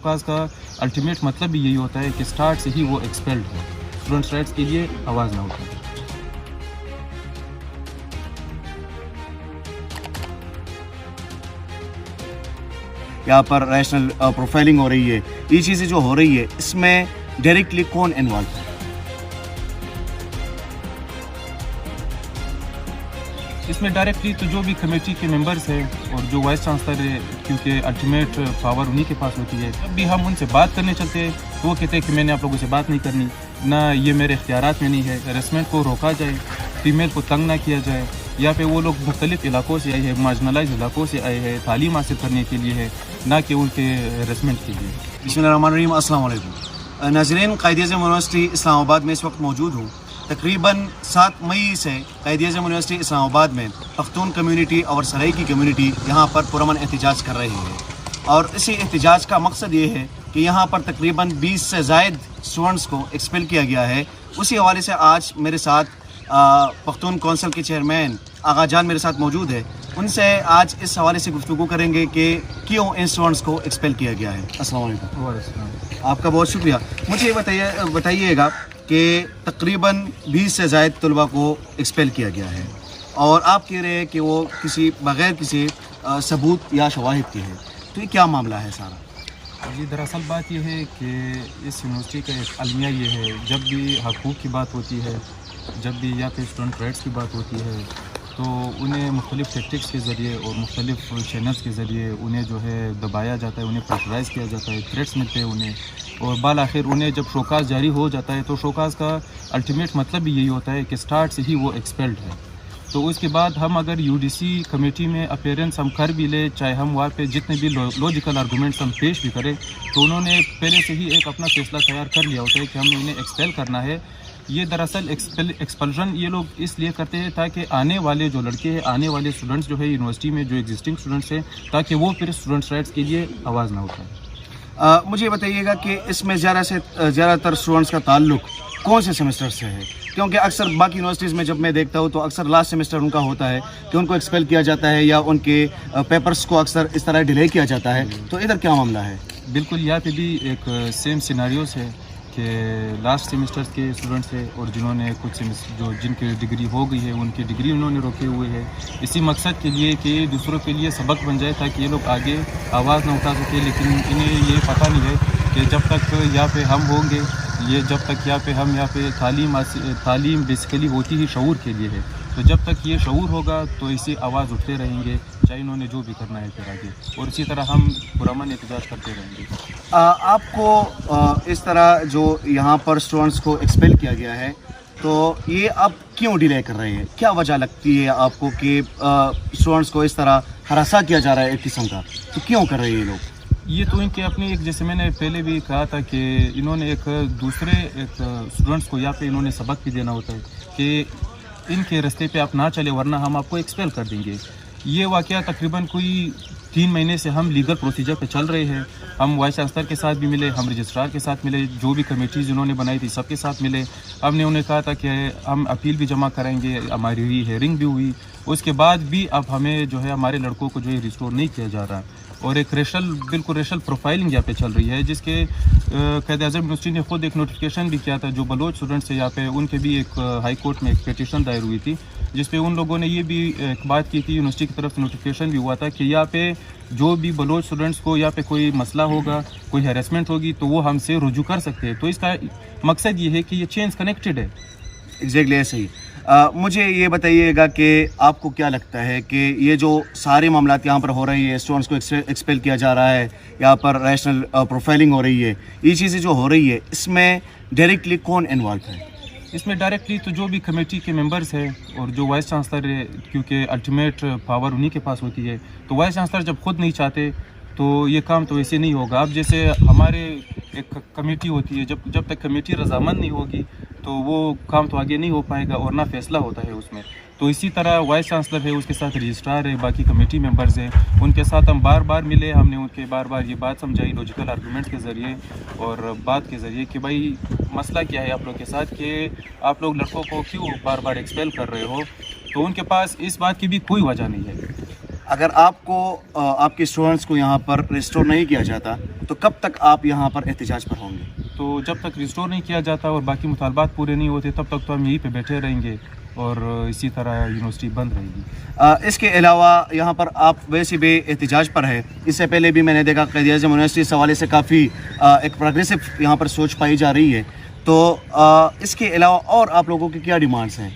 Show cause का ultimate मतलब भी यही होता है कि स्टार्ट से ही वो एक्सपेल्ड है, स्टूडेंट्स राइट्स के लिए आवाज़ ना उठाए। यहाँ पर रैशनल प्रोफाइलिंग हो रही है, ये चीज़ें जो हो रही है इसमें डायरेक्टली कौन इन्वॉल्व है? इसमें डायरेक्टली तो जो भी कमेटी के मेंबर्स हैं और जो वाइस चांसलर है, क्योंकि अल्टीमेट पावर उन्हीं के पास होती है। जब भी हम उनसे बात करने चलते हैं तो वो कहते हैं कि मैंने आप लोगों से बात नहीं करनी, ना ये मेरे इख्तियारात में नहीं है, हेरेसमेंट को रोका जाए, फीमेल को तंग ना किया जाए। या पे वो लोग मुख्तलिफ इलाकों से आए हैं, मार्जिनलाइज इलाकों से आए हैं, तालीम हासिल करने के लिए है, ना कि उनके हेरेसमेंट के लिए। बिस्मिल्लाहिर्रहमानिर्रहीम, अस्सलाम वालेकुम नाज़रीन, क़ायद-ए-आज़म यूनिवर्सिटी इस्लामाबाद में इस वक्त मौजूद हूँ। तकरीबन 7 मई से क़ायद-ए-आज़म यूनिवर्सिटी इस्लामाबाद में पख्तून कम्यूनिटी और सराइकी कम्यूनिटी यहाँ पर पुरअमन एहतजाज कर रही है, और इसी एहतजाज का मकसद ये है कि यहाँ पर तकरीबन 20 से ज़ायद स्टूडेंट्स को एक्सपेल किया गया है। उसी हवाले से आज मेरे साथ पख्तून कौंसिल के चेयरमैन आगा जान मेरे साथ मौजूद है। उनसे आज इस हवाले से गुफ्तगू करेंगे कि क्यों इन स्टूडेंट्स को एक्सपेल किया गया है। अस्सलाम वालेकुम। आपका बहुत शुक्रिया। मुझे ये बताइएगा कि तकरीबन 20 से ज़ायद तलबा को एक्सपेल किया गया है, और आप कह रहे हैं कि वो बग़ैर किसी सबूत या शवाहिद के है, तो ये क्या मामला है सारा? जी, दरअसल बात यह है कि इस यूनिवर्सिटी का एक अलमिया ये है, जब भी हकूक़ की बात होती है, जब भी या फिर स्टूडेंट राइट्स की बात होती है, तो उन्हें मुख्तलिफ़ टैक्टिक्स के ज़रिए और मुख्तलिफ़ चैनल्स के ज़रिए उन्हें जो है दबाया जाता है, उन्हें प्रेशराइज़ किया जाता है, थ्रेट्स मिलते हैं उन्हें, और बाल आखिर उन्हें जब शोकाज़ जारी हो जाता है तो शोकाज़ का अल्टीमेट मतलब भी यही होता है कि स्टार्ट से ही वो एक्सपेल्ड है। तो उसके बाद हम अगर यूडीसी कमेटी में अपीयरेंस हम कर भी ले, चाहे हम वहाँ पे जितने भी लॉजिकल आर्गूमेंट्स हम पेश भी करें, तो उन्होंने पहले से ही एक अपना फैसला तैयार कर लिया होता है कि हमें इन्हें एक्सपेल करना है। ये दरअसल एक्सपल्जन ये लोग इसलिए करते हैं ताकि आने वाले जो लड़के हैं, आने वाले स्टूडेंट्स जो है यूनिवर्सिटी में, जो एग्जिस्टिंग स्टूडेंट्स हैं, ताकि वो फिर स्टूडेंट्स राइट्स के लिए आवाज़ ना उठाएं। मुझे बताइएगा कि इसमें ज़्यादातर स्टूडेंट्स का ताल्लुक कौन से सेमेस्टर से है? क्योंकि अक्सर बाकी यूनिवर्सिटीज़ में जब मैं देखता हूँ तो अक्सर लास्ट सेमेस्टर उनका होता है कि उनको एक्सपेल किया जाता है, या उनके पेपर्स को अक्सर इस तरह डिले किया जाता है। तो इधर क्या मामला है? बिल्कुल, यहाँ पे भी एक सेम सिनारियोस है कि लास्ट सेमेस्टर के स्टूडेंट्स हैं और जिन्होंने जिनकी डिग्री हो गई है, उनकी डिग्री उन्होंने रोके हुए है, इसी मकसद के लिए कि दूसरों के लिए सबक बन जाए ताकि ये लोग आगे आवाज़ ना उठा सके। लेकिन इन्हें ये पता नहीं है कि जब तक यहाँ पे हम होंगे, जब तक यहाँ पे तालीम बेसिकली होती ही शऊर के लिए है, तो जब तक ये शऊर होगा तो इसी आवाज़ उठते रहेंगे, चाहे इन्होंने जो भी करना है फिर आगे, और इसी तरह हम पुरअमन एहतजाज करते रहेंगे। आपको इस तरह जो यहाँ पर स्टूडेंट्स को एक्सपेल किया गया है, तो ये अब क्यों डिले कर रहे हैं? क्या वजह लगती है आपको कि स्टूडेंट्स को इस तरह हरासा किया जा रहा है एक किस्म का? तो क्यों कर रहे हैं ये लोग? ये तो इनके अपनी एक, जैसे मैंने पहले भी कहा था कि इन्होंने एक स्टूडेंट्स को यहाँ पे इन्होंने सबक भी देना होता है कि इनके रास्ते पे आप ना चले, वरना हम आपको एक्सपेल कर देंगे। ये वाक़या तकरीबन कोई 3 महीने से हम लीगल प्रोसीजर पे चल रहे हैं। हम वाइस चांसलर के साथ भी मिले, हम रजिस्ट्रार के साथ मिले, जो भी कमेटीज़ उन्होंने बनाई थी सबके साथ मिले। हमने उन्हें कहा था कि हम अपील भी जमा कराएंगे, हमारी हियरिंग भी हुई, उसके बाद भी अब हमें जो है हमारे लड़कों को जो है रिस्टोर नहीं किया जा रहा, और एक बिल्कुल रेशल प्रोफाइलिंग यहाँ पे चल रही है, जिसके क़ायद-ए-आज़म यूनिवर्सिटी ने ख़ुद एक नोटिफिकेशन भी किया था। जो बलोच स्टूडेंट्स है यहाँ पे, उनके भी एक हाई कोर्ट में एक पिटीशन दायर हुई थी, जिस पे उन लोगों ने ये भी एक बात की थी, यूनिवर्सिटी की तरफ से नोटिफिकेशन भी हुआ था कि यहाँ पे जो भी बलोच स्टूडेंट्स को यहाँ पे कोई मसला होगा, कोई हैरेसमेंट होगी, तो वो हमसे रुजू कर सकते हैं। तो इसका मकसद ये है कि ये चेंज कनेक्टेड है। एग्जैक्टली ऐसे ही। मुझे ये बताइएगा कि आपको क्या लगता है कि ये जो सारे मामलात यहाँ पर हो रही है, स्टूडेंट्स को एक्सपेल किया जा रहा है, यहाँ पर रैशनल प्रोफाइलिंग हो रही है, ये चीज़ें जो हो रही है, इसमें डायरेक्टली कौन इन्वॉल्व है? इसमें डायरेक्टली तो जो भी कमेटी के मेंबर्स हैं और जो वाइस चांसलर है, क्योंकि अल्टीमेट पावर उन्हीं के पास होती है, तो वाइस चांसलर जब खुद नहीं चाहते तो ये काम तो वैसे नहीं होगा। अब जैसे हमारे एक कमेटी होती है, जब तक कमेटी रजामंद नहीं होगी तो वो काम तो आगे नहीं हो पाएगा और ना फैसला होता है उसमें। तो इसी तरह वाइस चांसलर है, उसके साथ रजिस्ट्रार है, बाकी कमेटी मेंबर्स हैं, उनके साथ हम बार बार मिले, हमने उनके बार बार ये बात समझाई लॉजिकल आर्गूमेंट के ज़रिए और बात के ज़रिए कि भाई मसला क्या है आप लोग के साथ, कि आप लोग लड़कों को क्यों बार बार एक्सपेल कर रहे हो। तो उनके पास इस बात की भी कोई वजह नहीं है। اگر آپ کو آپ کے اسٹوڈنٹس کو یہاں پر ریسٹور نہیں کیا جاتا تو کب تک آپ یہاں پر احتجاج پر ہوں گے؟ تو جب تک ریسٹور نہیں کیا جاتا اور باقی مطالبات پورے نہیں ہوتے تب تک تو ہم یہیں پہ بیٹھے رہیں گے اور اسی طرح یونیورسٹی بند رہے گی۔ اس کے علاوہ یہاں پر آپ ویسے بھی احتجاج پر ہے، اس سے پہلے بھی میں نے دیکھا قائد اعظم یونیورسٹی اس حوالے سے کافی ایک پروگریسو یہاں پر سوچ پائی جا رہی ہے، تو اس کے علاوہ اور آپ لوگوں کی کیا ڈیمانڈس ہیں؟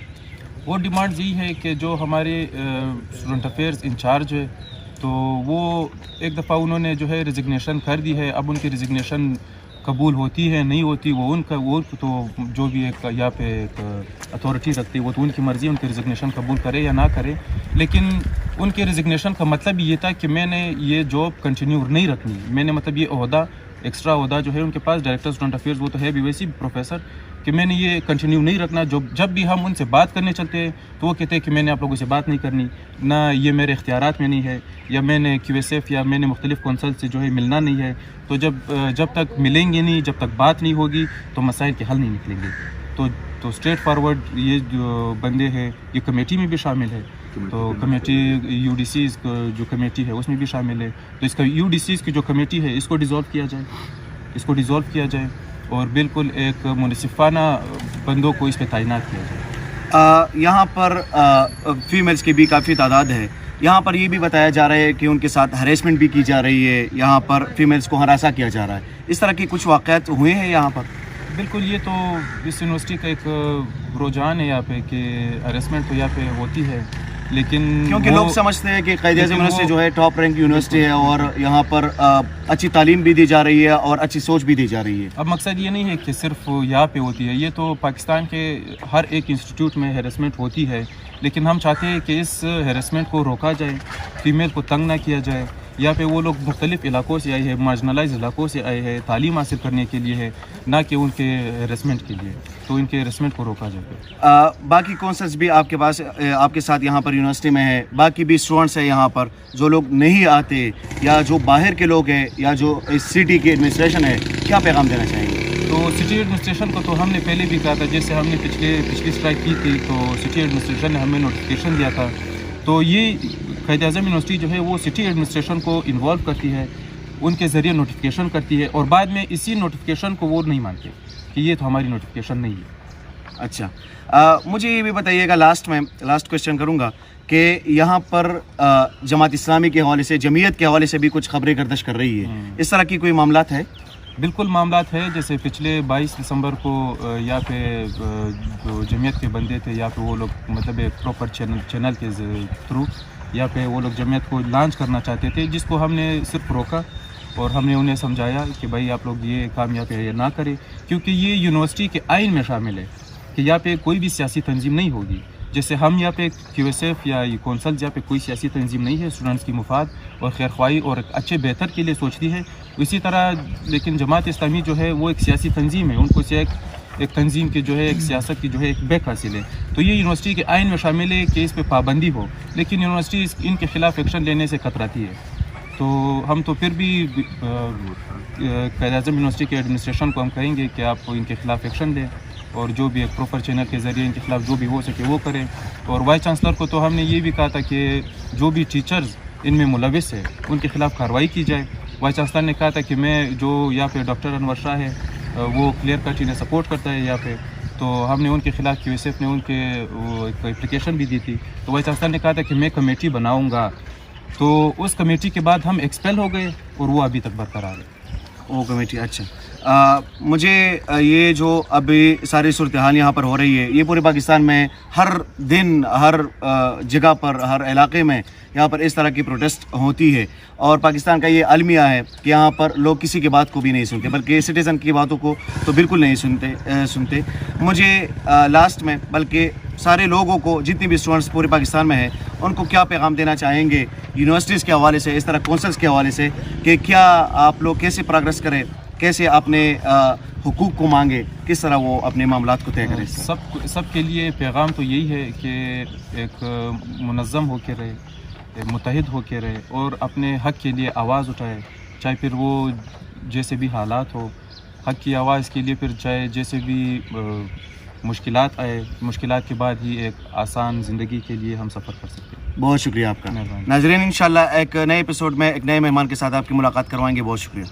وہ ڈیمانڈز یہی ہے کہ جو ہمارے اسٹوڈنٹ افیئرز انچارج ہے تو وہ ایک دفعہ انہوں نے جو ہے ریزگنیشن کر دی ہے، اب ان کی ریزگنیشن قبول ہوتی ہے نہیں ہوتی وہ تو جو بھی ایک یہاں پہ ایک اتھارٹی رکھتی ہے وہ تو ان کی مرضی، ان کی ریزگنیشن قبول کرے یا نہ کرے، لیکن ان کے ریزگنیشن کا مطلب یہ تھا کہ میں نے یہ جاب کنٹینیو نہیں رکھنی، میں نے مطلب یہ عہدہ ایکسٹرا عہدہ جو ہے ان کے پاس ڈائریکٹر اسٹوڈنٹ افیئرز وہ تو ہے بھی ویسی پروفیسر، کہ میں نے یہ کنٹینیو نہیں رکھنا۔ جب بھی ہم ان سے بات کرنے چلتے ہیں تو وہ کہتے ہیں کہ میں نے آپ لوگوں سے بات نہیں کرنی، نہ یہ میرے اختیارات میں نہیں ہے، یا میں نے کیو ایس ایف یا میں نے مختلف کونسل سے جو ہے ملنا نہیں ہے، تو جب تک ملیں گے نہیں، جب تک بات نہیں ہوگی تو مسائل کے حل نہیں نکلیں گے۔ تو اسٹریٹ فارورڈ یہ جو بندے ہیں یہ کمیٹی میں بھی شامل ہے، تو کمیٹی یو ڈی سیز جو کمیٹی ہے اس میں بھی شامل ہے، تو اس کا یو ڈی سیز کی جو کمیٹی ہے اس کو ڈیزالو کیا جائے اور بالکل ایک منصفانہ بندوں کو اس پہ تعینات کیا جائے۔ یہاں پر فیمیلز کی بھی کافی تعداد ہے، یہاں پر یہ بھی بتایا جا رہا ہے کہ ان کے ساتھ ہریسمنٹ بھی کی جا رہی ہے، یہاں پر فیمیلز کو ہراساں کیا جا رہا ہے، اس طرح کے کچھ واقعات ہوئے ہیں یہاں پر؟ بالکل، یہ تو اس یونیورسٹی کا ایک رجحان ہے یہاں پہ کہ ہریسمنٹ تو یہاں پہ ہوتی ہے، لیکن کیونکہ لوگ سمجھتے ہیں کہ قائد اعظم یونیورسٹی جو ہے ٹاپ رینک یونیورسٹی ہے اور یہاں پر اچھی تعلیم بھی دی جا رہی ہے اور اچھی سوچ بھی دی جا رہی ہے۔ اب مقصد یہ نہیں ہے کہ صرف یہاں پہ ہوتی ہے، یہ تو پاکستان کے ہر ایک انسٹیٹیوٹ میں ہیرسمنٹ ہوتی ہے، لیکن ہم چاہتے ہیں کہ اس ہیرسمنٹ کو روکا جائے، فیمیل کو تنگ نہ کیا جائے۔ یہاں پہ وہ لوگ مختلف علاقوں سے آئے ہیں، مارجنلائز علاقوں سے آئے ہیں، تعلیم حاصل کرنے کے لیے ہے، نہ کہ ان کے ہیرسمنٹ کے لیے، تو ان کے ہیرسمنٹ کو روکا جائے۔ باقی کونسلز بھی آپ کے پاس آپ کے ساتھ یہاں پر یونیورسٹی میں ہے، باقی بھی اسٹوڈنٹس ہیں یہاں پر جو لوگ نہیں آتے یا جو باہر کے لوگ ہیں یا جو اس سٹی کی ایڈمنسٹریشن ہے، کیا پیغام دینا چاہیں گے؟ تو سٹی ایڈمنسٹریشن کو تو ہم نے پہلے بھی کہا تھا، جیسے ہم نے پچھلی اسٹرائک کی تھی تو سٹی ایڈمنسٹریشن نے ہمیں نوٹیفیکیشن دیا تھا، تو یہ قائد اعظم یونیورسٹی جو ہے وہ سٹی ایڈمنسٹریشن کو انوالو کرتی ہے، ان کے ذریعے نوٹیفیکیشن کرتی ہے، اور بعد میں اسی نوٹیفیکیشن کو وہ نہیں مانتے کہ یہ تو ہماری نوٹیفیکیشن نہیں ہے۔ اچھا، مجھے یہ بھی بتائیے گا، لاسٹ کوشچن کروں گا کہ یہاں پر جماعت اسلامی کے حوالے سے، جمعیت کے حوالے سے بھی کچھ خبریں گردش کر رہی ہے، اس طرح کی کوئی معاملات ہے؟ بالکل معاملات ہے، جیسے پچھلے 22 دسمبر کو یہاں پہ جو جمعیت کے بندے تھے یہاں پہ وہ لوگ مطلب ایک پراپر چینل کے تھرو یہاں پہ وہ لوگ جمعیت کو لانچ کرنا چاہتے تھے، جس کو ہم نے صرف روکا اور ہم نے انہیں سمجھایا کہ بھائی آپ لوگ یہ کام یہاں پہ نہ کریں، کیونکہ یہ یونیورسٹی کے آئین میں شامل ہے کہ یہاں پہ کوئی بھی سیاسی تنظیم نہیں ہوگی۔ جیسے ہم یہاں پہ کیو ایس ایف یا کونسل یہاں پہ کوئی سیاسی تنظیم نہیں ہے، اسٹوڈنٹس کی مفاد اور خیر خواہی اور ایک اچھے بہتر کے لیے سوچتی ہے، اسی طرح لیکن جماعت اسلامی جو ہے وہ ایک سیاسی تنظیم ہے، ان کو سے ایک تنظیم کی جو ہے ایک سیاست کی جو ہے ایک بیک حاصل ہے، تو یہ یونیورسٹی کے آئین میں شامل ہے کہ اس پہ پابندی ہو، لیکن یونیورسٹی ان کے خلاف ایکشن لینے سے کتراتی ہے، تو ہم تو پھر بھی قائد اعظم یونیورسٹی کے ایڈمنسٹریشن کو ہم کہیں گے کہ آپ ان کے خلاف ایکشن لیں اور جو بھی ایک پروپر چینل کے ذریعے ان کے خلاف جو بھی ہو سکے وہ کریں، اور وائس چانسلر کو تو ہم نے یہ بھی کہا تھا کہ جو بھی ٹیچرز ان میں ملوث ہے ان کے خلاف کارروائی کی جائے۔ وائس چانسلر نے کہا تھا کہ میں جو یہاں پہ ڈاکٹر انور شاہ ہے وہ کلیئر کٹ انہیں سپورٹ کرتا ہے یہاں پہ، تو ہم نے ان کے خلاف کیو ایس ایف نے ان کے ایک اپلیکیشن بھی دی تھی، تو وائس چانسلر نے کہا تھا کہ میں کمیٹی بناؤں گا، تو اس کمیٹی کے بعد ہم ایکسپیل ہو گئے اور وہ ابھی تک برقرار ہے وہ کمیٹی۔ اچھا، مجھے یہ جو ابھی ساری صورتحال یہاں پر ہو رہی ہے، یہ پورے پاکستان میں ہر دن ہر جگہ پر ہر علاقے میں یہاں پر اس طرح کی پروٹیسٹ ہوتی ہے، اور پاکستان کا یہ المیہ ہے کہ یہاں پر لوگ کسی کی بات کو بھی نہیں سنتے، بلکہ سٹیزن کی باتوں کو تو بالکل نہیں سنتے۔ مجھے لاسٹ میں بلکہ سارے لوگوں کو جتنی بھی اسٹوڈنٹس پورے پاکستان میں ہیں ان کو کیا پیغام دینا چاہیں گے یونیورسٹیز کے حوالے سے، اس طرح کونسلز کے حوالے سے، کہ کیا آپ لوگ کیسے پروگریس کریں، کیسے اپنے حقوق کو مانگے، کس طرح وہ اپنے معاملات کو طے کریں؟ سب کے لیے پیغام تو یہی ہے کہ ایک منظم ہو کے رہے، متحد ہو کے رہے اور اپنے حق کے لیے آواز اٹھائے، چاہے پھر وہ جیسے بھی حالات ہو، حق کی آواز کے لیے پھر چاہے جیسے بھی مشکلات آئے، مشکلات کے بعد ہی ایک آسان زندگی کے لیے ہم سفر کر سکتے ہیں۔ بہت شکریہ آپ کا. مہربانی. ناظرین انشاءاللہ ایک نئے ایپیسوڈ میں ایک نئے مہمان کے ساتھ آپ کی ملاقات کروائیں گے. بہت شکریہ.